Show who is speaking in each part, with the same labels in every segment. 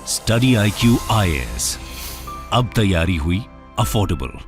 Speaker 1: Study IQ IAS, अब तैयारी हुई अफोर्डेबल।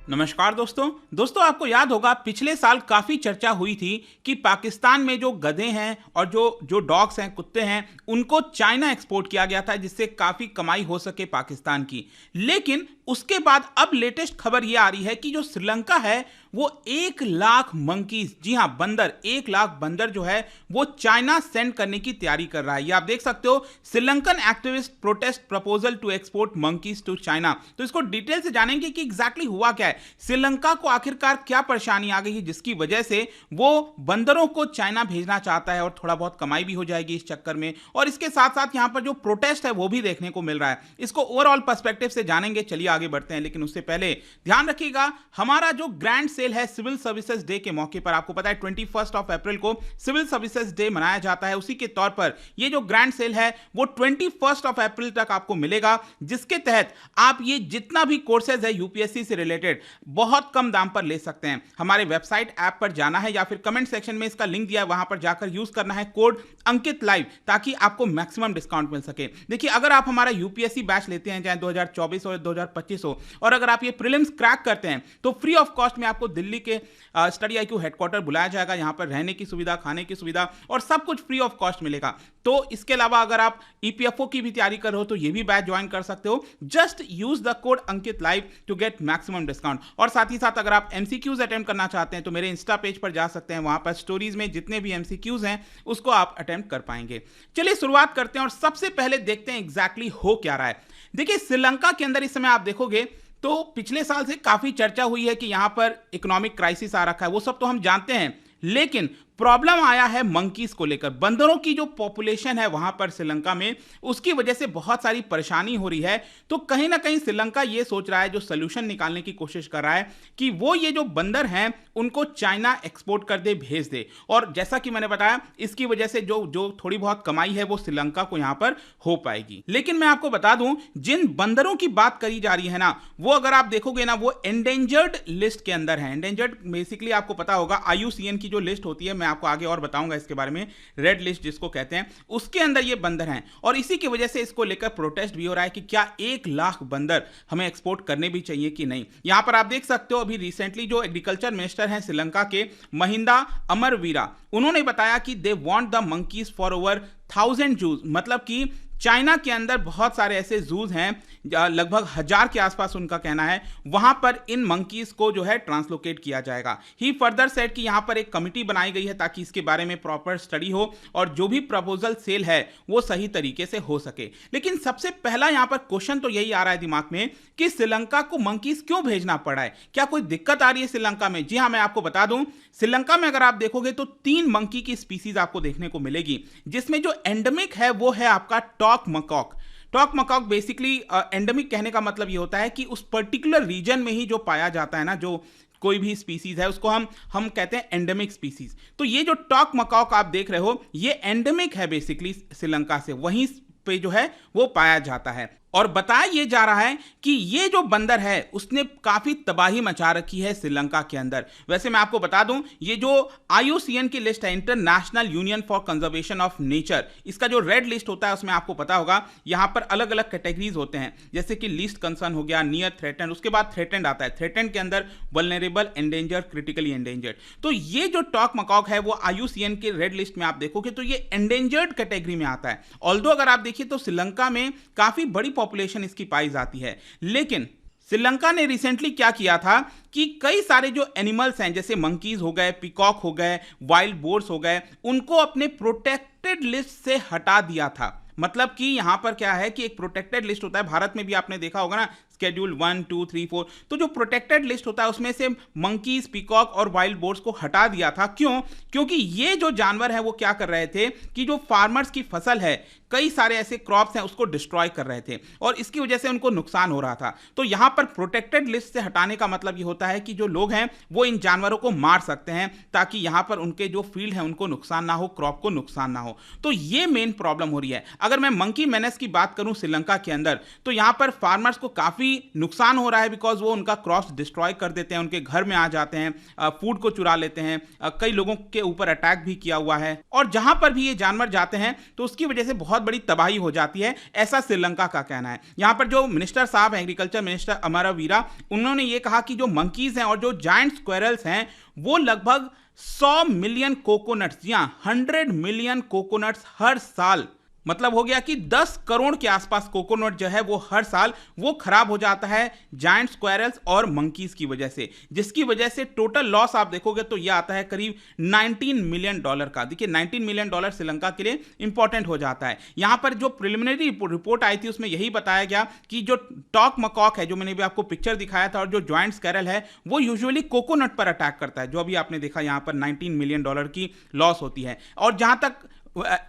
Speaker 2: नमस्कार दोस्तों आपको याद होगा पिछले साल काफी चर्चा हुई थी कि पाकिस्तान में जो गधे हैं और जो डॉग्स हैं, कुत्ते हैं, उनको चाइना एक्सपोर्ट किया गया था जिससे काफी कमाई हो सके पाकिस्तान की। लेकिन उसके बाद अब लेटेस्ट खबर यह आ रही है कि जो श्रीलंका है वो 1 लाख मंकीज, जी हां बंदर, 1 लाख बंदर जो है वो चाइना सेंड करने की तैयारी कर रहा है। ये आप देख सकते हो, Sri Lankan activist protest proposal to export monkeys to China. तो इसको डिटेल से जानेंगे कि एग्जैक्टली हुआ क्या है, श्रीलंका को आखिरकार क्या परेशानी आ गई है जिसकी वजह से वो बंदरों को चाइना भेजना चाहता है और थोड़ा बहुत कमाई भी हो जाएगी इस चक्कर में। और इसके साथ साथ यहां पर जो प्रोटेस्ट है वो भी देखने को मिल रहा है। इसको ओवरऑल पर्सपेक्टिव से जानेंगे, चलिए आगे बढ़ते हैं। लेकिन उससे पहले ध्यान रखिएगा, हमारा जो ग्रैंड सेल है सिविल सर्विसेज डे के मौके पर, आपको पता है 21 अप्रैल को सिविल सर्विसेज डे मनाया जाता है। उसी के तौर पर ये जो ग्रैंड सेल है वो 21 अप्रैल तक आपको मिलेगा, जिसके तहत आप ये जितना भी कोर्सेज है यूपीएससी से रिलेटेड बहुत कम दाम पर ले सकते हैं। हमारे वेबसाइट ऐप पर जाना है या फिर कमेंट सेक्शन में इसका लिंक दिया है, वहां पर जाकर यूज करना है कोड अंकित लाइव, ताकि आपको मैक्सिमम डिस्काउंट मिल सके। देखिए, अगर आप हमारा यूपीएससी बैच लेते हैं, चाहे 2024 हो 2025 हो, और अगर आप ये प्रीलिम्स क्रैक करते हैं तो फ्री ऑफ कॉस्ट में आपको दिल्ली के स्टडी IQ हेडक्वार्टर बुलाया जाएगा। यहां पर रहने की सुविधा, खाने की सुविधा और सब कुछ फ्री ऑफ कॉस्ट मिलेगा। तो इसके अलावा अगर आप EPFO की भी तैयारी कर रहे हो तो ये भी बैच ज्वाइन कर सकते हो। Just use the code Ankit live to get maximum discount. और साथ ही साथ अगर आप MCQs अटेम्प्ट करना चाहते हैं तो मेरे इंस्टा पेज पर जा सकते हैं, वहां पर स्टोरीज में जितने भी MCQs हैं उसको आप अटेम्प्ट कर पाएंगे। चलिए शुरुआत करते हैं और सबसे पहले देखते हैं एग्जैक्टली हो क्या रहा है। देखिए, श्रीलंका के अंदर इस समय आप देखोगे तो पिछले साल से काफी चर्चा हुई है कि यहां पर इकोनॉमिक क्राइसिस आ रखा है, वो सब तो हम जानते हैं। लेकिन प्रॉब्लम आया है मंकीज को लेकर। बंदरों की जो पॉपुलेशन है वहां पर श्रीलंका में, उसकी वजह से बहुत सारी परेशानी हो रही है। तो कहीं ना कहीं श्रीलंका ये सोच रहा है, जो सोल्यूशन निकालने की कोशिश कर रहा है कि वो ये जो बंदर हैं उनको चाइना एक्सपोर्ट कर दे, भेज दे। और जैसा कि मैंने बताया, इसकी वजह से जो थोड़ी बहुत कमाई है वो श्रीलंका को यहां पर हो पाएगी। लेकिन मैं आपको बता दूं, जिन बंदरों की बात करी जा रही है ना, वो अगर आप देखोगे ना, वो एंडेंजर्ड लिस्ट के अंदर है। एंडेंजर्ड बेसिकली आपको पता होगा, IUCN की जो लिस्ट होती है, मैं आपको आगे और बताऊंगा इसके बारे में, रेड लिस्ट जिसको कहते हैं, उसके अंदर ये बंदर हैं। और इसी की वजह से इसको लेकर प्रोटेस्ट भी हो रहा है कि क्या 1 लाख बंदर हमें एक्सपोर्ट करने भी चाहिए कि नहीं। यहां पर आप देख सकते हो, अभी रिसेंटली जो एग्रीकल्चर मिनिस्टर हैं श्रीलंका के, महिंदा अमरवीरा, उन्होंने बताया कि they want the monkeys for over 1000 जूज। मतलब कि चाइना के अंदर बहुत सारे ऐसे जूज हैं, लगभग 1000 के आसपास उनका कहना है, वहां पर इन मंकीज को जो है ट्रांसलोकेट किया जाएगा। ही फर्दर सेड कि यहां पर एक कमिटी बनाई गई है ताकि इसके बारे में प्रॉपर स्टडी हो और जो भी प्रपोजल सेल है वो सही तरीके से हो सके। लेकिन सबसे पहला यहां पर क्वेश्चन तो यही आ रहा है दिमाग में कि श्रीलंका को मंकीज क्यों भेजना पड़ा है, क्या कोई दिक्कत आ रही है श्रीलंका में? जी हां, मैं आपको बता दूं, श्रीलंका में अगर आप देखोगे तो 3 मंकी की स्पीसीज आपको देखने को मिलेगी, जिसमें जो एंडेमिक है वो है आपका talk macaque. Talk macaque basically endemic कहने का मतलब ये होता है कि उस पर्टिकुलर रीजन में ही जो पाया जाता है ना, जो कोई भी स्पीसीज है उसको हम कहते हैं एंडेमिक स्पीसीज। तो ये जो टॉक मकॉक आप देख रहे हो, ये एंडेमिक है बेसिकली श्रीलंका से, वहीं पे जो है वो पाया जाता है। और बताया ये जा रहा है कि ये जो बंदर है उसने काफी तबाही मचा रखी है श्रीलंका के अंदर। वैसे मैं आपको बता दूं, ये जो IUCN की लिस्ट है, international union for conservation of nature, इसका जो रेड लिस्ट होता है उसमें आपको पता होगा यहां पर अलग अलग कैटेगरीज होते हैं, जैसे कि लीस्ट कंसर्न हो गया, नियर थ्रेटेंड, उसके बाद थ्रेटेंड आता है। थ्रेटेंड के अंदर वल्नरेबल, एंडेंजर, क्रिटिकली एंडेंजर्ड। तो ये जो टॉक मकॉक है वो IUCN के रेड लिस्ट में आप देखोगे तो ये एंडेंजर्ड कैटेगरी में आता है। ऑल्दो अगर आप देखिए तो श्रीलंका में काफी बड़ी पॉपुलेशन इसकी पाई जाती है। लेकिन श्रीलंका ने रिसेंटली क्या किया था कि कई सारे जो एनिमल्स हैं, जैसे मंकीज हो गए, पिकॉक हो गए, वाइल्ड बोर्स हो गए, उनको अपने प्रोटेक्टेड लिस्ट से हटा दिया था। मतलब कि यहां पर क्या है कि एक प्रोटेक्टेड लिस्ट होता है, भारत में भी आपने देखा होगा ना, शेड्यूल 1, 2, 3, 4। तो जो प्रोटेक्टेड लिस्ट होता है उसमें से मंकीज, पीकॉक और वाइल्ड बोर्ड्स को हटा दिया था। क्यों? क्योंकि ये जो जानवर है वो क्या कर रहे थे कि जो फार्मर्स की फसल है, कई सारे ऐसे क्रॉप्स हैं, उसको डिस्ट्रॉय कर रहे थे और इसकी वजह से उनको नुकसान हो रहा था। तो यहां पर प्रोटेक्टेड लिस्ट से हटाने का मतलब ये होता है कि जो लोग हैं वो इन जानवरों को मार सकते हैं ताकि यहां पर उनके जो फील्ड है उनको नुकसान ना हो, क्रॉप को नुकसान ना हो। तो ये मेन प्रॉब्लम हो रही है। अगर मैं मंकी मेनेस की बात करूं श्रीलंका के अंदर, तो यहां पर फार्मर्स को काफी काफ़ी नुकसान हो रहा है, बिकॉज वो उनका क्रॉप्स डिस्ट्रॉय कर देते हैं, उनके घर में आ जाते हैं, फूड को चुरा लेते हैं, कई लोगों के ऊपर अटैक भी किया हुआ है, और जहां पर भी ये जानवर जाते हैं तो उसकी वजह से बहुत बड़ी तबाही हो जाती है, ऐसा श्रीलंका का कहना है। यहां पर जो मिनिस्टर साहब हैं, एग्रीकल्चर मिनिस्टर अमरावीरा, उन्होंने ये कहा कि जो मंकीज हैं और जो जायंट स्क्वेरल्स हैं वो लगभग 100 मिलियन कोकोनट्स, जी हाँ 100 मिलियन कोकोनट्स हर साल, मतलब हो गया कि 10 करोड़ के आसपास कोकोनट जो है वो हर साल वो खराब हो जाता है जायंट स्क्वेरल्स और मंकीज की वजह से, जिसकी वजह से टोटल लॉस आप देखोगे तो ये आता है करीब $19 मिलियन का। देखिए $19 मिलियन श्रीलंका के लिए इंपॉर्टेंट हो जाता है। यहां पर जो प्रिलिमिनरी रिपोर्ट आई थी उसमें यही बताया गया कि जो टॉक मकॉक है, जो मैंने भी आपको पिक्चर दिखाया था, और जो जॉइंट स्क्वेरल है वो यूजुअली कोकोनट पर अटैक करता है, जो अभी आपने देखा यहां पर $19 मिलियन की लॉस होती है। और जहां तक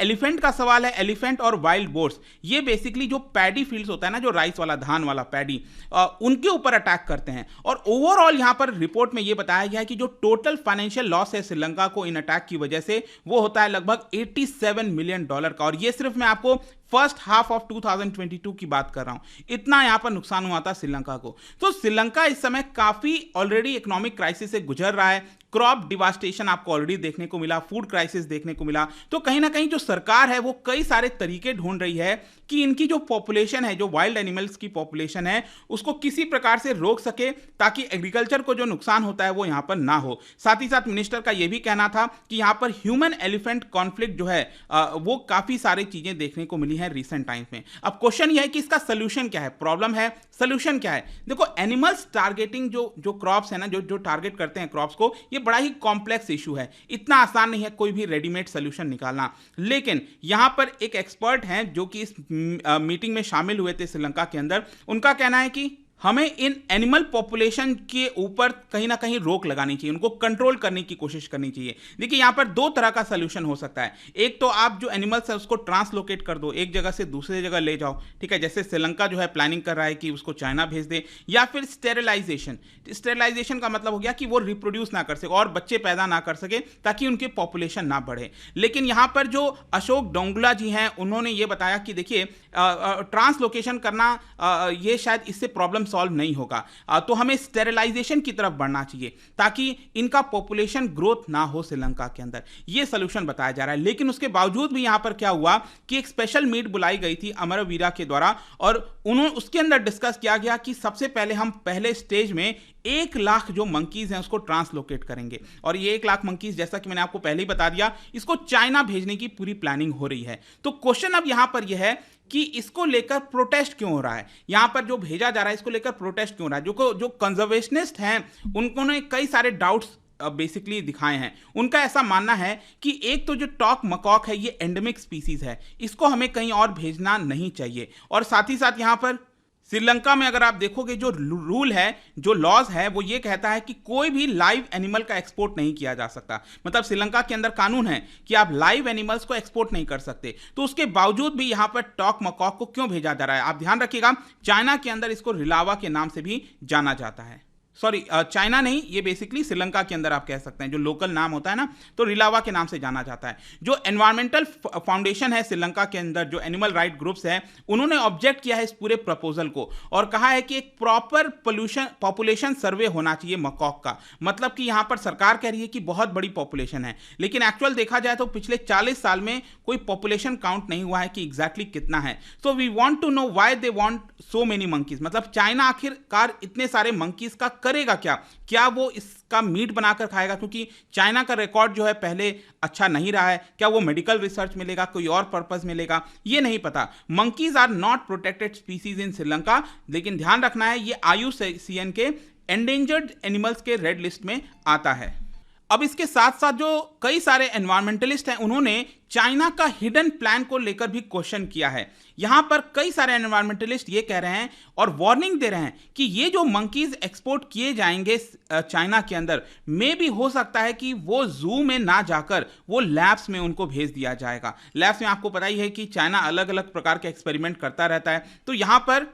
Speaker 2: एलिफेंट का सवाल है, एलिफेंट और वाइल्ड बोर्स, ये बेसिकली जो पैडी फील्ड्स होता है ना, जो राइस वाला, धान वाला पैडी, उनके ऊपर अटैक करते हैं। और ओवरऑल यहां पर रिपोर्ट में ये बताया गया है कि जो टोटल फाइनेंशियल लॉस है श्रीलंका को इन अटैक की वजह से वो होता है लगभग $87 मिलियन का। और ये सिर्फ मैं आपको फर्स्ट हाफ ऑफ 2022 की बात कर रहा हूं, इतना यहां पर नुकसान हुआ था श्रीलंका को। तो श्रीलंका इस समय काफी ऑलरेडी इकोनॉमिक क्राइसिस से गुजर रहा है, क्रॉप डिवास्टेशन आपको ऑलरेडी देखने को मिला, फूड क्राइसिस देखने को मिला। तो कहीं ना कहीं जो सरकार है वो कई सारे तरीके ढूंढ रही है कि इनकी जो पॉपुलेशन है, जो वाइल्ड एनिमल्स की पॉपुलेशन है, उसको किसी प्रकार से रोक सके ताकि एग्रीकल्चर को जो नुकसान होता है वो यहां पर ना हो। साथ ही साथ मिनिस्टर का यह भी कहना था कि यहां पर ह्यूमन एलिफेंट कॉन्फ्लिक्ट जो है वो काफी सारी चीजें देखने को मिली है रिसेंट टाइम्स में। अब क्वेश्चन यह है कि इसका सोल्यूशन क्या है, प्रॉब्लम है, सोल्यूशन क्या है। देखो, एनिमल्स टारगेटिंग जो क्रॉप्स है ना, जो टारगेट करते हैं क्रॉप्स को, ये बड़ा ही कॉम्प्लेक्स इशू है, इतना आसान नहीं है कोई भी रेडीमेड सोल्यूशन निकालना। लेकिन यहां पर एक एक्सपर्ट हैं जो कि इस मीटिंग में शामिल हुए थे श्रीलंका के अंदर, उनका कहना है कि हमें इन एनिमल पॉपुलेशन के ऊपर कहीं ना कहीं रोक लगानी चाहिए, उनको कंट्रोल करने की कोशिश करनी चाहिए। देखिए, यहां पर दो तरह का सोल्यूशन हो सकता है। एक तो आप जो एनिमल्स है उसको ट्रांसलोकेट कर दो, एक जगह से दूसरे जगह ले जाओ, ठीक है, जैसे श्रीलंका जो है प्लानिंग कर रहा है कि उसको चाइना भेज दे, या फिर स्टेरिलाइजेशन। स्टेरिलाइजेशन का मतलब हो गया कि वो रिप्रोड्यूस ना कर सके और बच्चे पैदा ना कर सके ताकि उनकी पॉपुलेशन ना बढ़े। लेकिन यहां पर जो अशोक डोंगला जी हैं उन्होंने ये बताया कि देखिए, ट्रांसलोकेशन करना ये शायद इससे प्रॉब्लम सॉल्व नहीं होगा, तो हमें स्टेरिलाइजेशन की तरफ बढ़ना चाहिए ताकि इनका पॉपुलेशन ग्रोथ ना हो श्रीलंका के अंदर। यह सॉल्यूशन बताया जा रहा है। लेकिन उसके बावजूद भी यहां पर क्या हुआ कि एक स्पेशल मीट बुलाई गई थी अमरवीरा के द्वारा, और उसके अंदर डिस्कस किया गया कि सबसे पहले हम पहले स्टेज में 1 लाख जो मंकीज हैं उसको ट्रांसलोकेट करेंगे। और ये 1 लाख मंकीज, जैसा कि मैंने आपको पहले ही बता दिया, इसको चाइना भेजने की पूरी प्लानिंग हो रही है। तो क्वेश्चन अब यहां पर यह है कि इसको लेकर प्रोटेस्ट क्यों हो रहा है, यहां पर जो भेजा जा रहा है इसको लेकर प्रोटेस्ट क्यों हो रहा है। जो कंजर्वेशनिस्ट हैं उन्होंने कई सारे डाउट्स बेसिकली दिखाए हैं। उनका ऐसा मानना है कि एक तो जो टॉक मकॉक है ये एंडेमिक स्पीसीज है, इसको हमें कहीं और भेजना नहीं चाहिए। और साथ ही साथ यहां पर श्रीलंका में अगर आप देखोगे जो रूल है, जो लॉज है, वो ये कहता है कि कोई भी लाइव एनिमल का एक्सपोर्ट नहीं किया जा सकता। मतलब श्रीलंका के अंदर कानून है कि आप लाइव एनिमल्स को एक्सपोर्ट नहीं कर सकते। तो उसके बावजूद भी यहां पर टॉक मकॉक को क्यों भेजा जा रहा है, आप ध्यान रखिएगा, चाइना के अंदर इसको रिलावा के नाम से भी जाना जाता है। सॉरी, चाइना नहीं, ये बेसिकली श्रीलंका के अंदर आप कह सकते हैं, जो लोकल नाम होता है ना, तो रिलावा के नाम से जाना जाता है। जो एनवायरमेंटल फाउंडेशन है श्रीलंका के अंदर, जो एनिमल राइट ग्रुप्स है, उन्होंने ऑब्जेक्ट किया है इस पूरे प्रपोजल को और कहा है कि एक प्रॉपर पॉपुलेशन सर्वे होना चाहिए मकॉक का। मतलब कि यहां पर सरकार कह रही है कि बहुत बड़ी पॉपुलेशन है, लेकिन एक्चुअल देखा जाए तो पिछले 40 साल में कोई पॉपुलेशन काउंट नहीं हुआ है कि एग्जैक्टली कितना है। So we want to know why they want so many monkeys. मतलब चाइना आखिरकार इतने सारे मंकीज का करेगा क्या वो इसका मीट बनाकर खाएगा, क्योंकि चाइना का रिकॉर्ड जो है पहले अच्छा नहीं रहा है। क्या वो मेडिकल रिसर्च मिलेगा, कोई और पर्पस मिलेगा, ये नहीं पता। Monkeys are not protected species in Sri Lanka, लेकिन ध्यान रखना है ये IUCN के एंडेंजर्ड एनिमल्स के रेड लिस्ट में आता है। अब इसके साथ साथ जो कई सारे एनवायरमेंटलिस्ट हैं उन्होंने चाइना का हिडन प्लान को लेकर भी क्वेश्चन किया है। यहां पर कई सारे एनवायरमेंटलिस्ट ये कह रहे हैं और वार्निंग दे रहे हैं कि ये जो मंकीज एक्सपोर्ट किए जाएंगे चाइना के अंदर, मे भी हो सकता है कि वो जू में ना जाकर वो लैब्स में उनको भेज दिया जाएगा। लैब्स में आपको पता ही है कि चाइना अलग अलग प्रकार के एक्सपेरिमेंट करता रहता है। तो यहां पर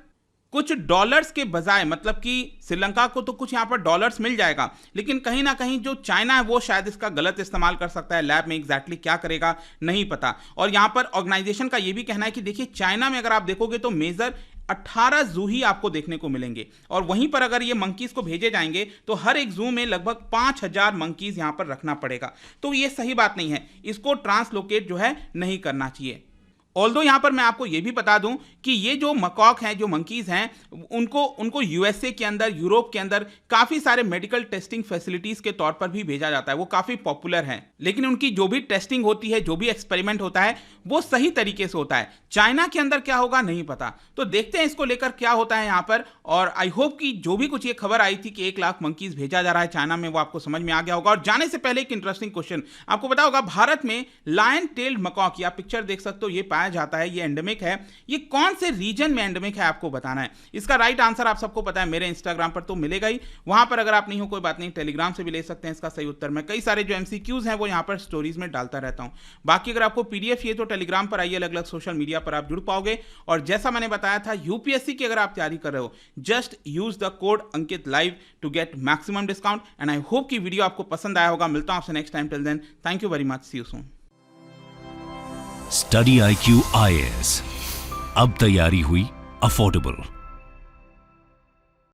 Speaker 2: कुछ डॉलर्स के बजाय, मतलब कि श्रीलंका को तो कुछ यहां पर डॉलर्स मिल जाएगा, लेकिन कहीं ना कहीं जो चाइना है वो शायद इसका गलत इस्तेमाल कर सकता है। लैब में एग्जैक्टली क्या करेगा नहीं पता। और यहां पर ऑर्गेनाइजेशन का ये भी कहना है कि देखिए, चाइना में अगर आप देखोगे तो मेजर 18 जू ही आपको देखने को मिलेंगे। और वहीं पर अगर ये मंकीज को भेजे जाएंगे तो हर एक जू में लगभग 5000 मंकीज यहां पर रखना पड़ेगा। तो ये सही बात नहीं है, इसको ट्रांसलोकेट जो है नहीं करना चाहिए। ऑल्दो यहाँ पर मैं आपको ये भी बता दूं कि ये जो मकॉक हैं, जो मंकीज हैं, उनको यूएसए के अंदर, यूरोप के अंदर काफ़ी सारे मेडिकल टेस्टिंग फैसिलिटीज़ के तौर पर भी भेजा जाता है। वो काफ़ी पॉपुलर हैं, लेकिन उनकी जो भी टेस्टिंग होती है, जो भी एक्सपेरिमेंट होता है, वो सही तरीके से होता है। चाइना के अंदर क्या होगा नहीं पता, तो देखते हैं इसको लेकर क्या होता है यहाँ पर। और आई होप कि जो भी कुछ ये खबर आई थी कि 1 लाख मंकीज भेजा जा रहा है चाइना में, वो आपको समझ में आ गया होगा। और जाने से पहले एक इंटरेस्टिंग क्वेश्चन आपको पता होगा, भारत में लायन टेल्ड मकॉक, या पिक्चर देख सकते हो, ये पाया जाता है, ये एंडेमिक है। ये कौन से रीजन में एंडेमिक है आपको बताना है। इसका राइट आंसर आप सबको पता है, मेरे इंस्टाग्राम पर तो मिलेगा ही, वहां पर अगर आप नहीं हो कोई बात नहीं, टेलीग्राम से भी ले सकते हैं इसका सही उत्तर। मैं कई सारे जो एमसीक्यूज हैं वो यहां पर स्टोरीज में डालता रहता हूं। बाकी अगर आपको पीडीएफ चाहिए तो टेलीग्राम पर आइए, अलग अलग सोशल मीडिया पर आप जुड़ पाओगे। और जैसा मैंने बताया था, यूपीएससी की अगर आप तैयारी कर रहे हो, just use the code Ankit live to get maximum discount. And I hope कि वीडियो आपको पसंद आया होगा। मिलता हूं आपसे next time, till then thank you very much, see you soon.
Speaker 1: Study IQ IAS, अब तैयारी हुई अफोर्डेबल।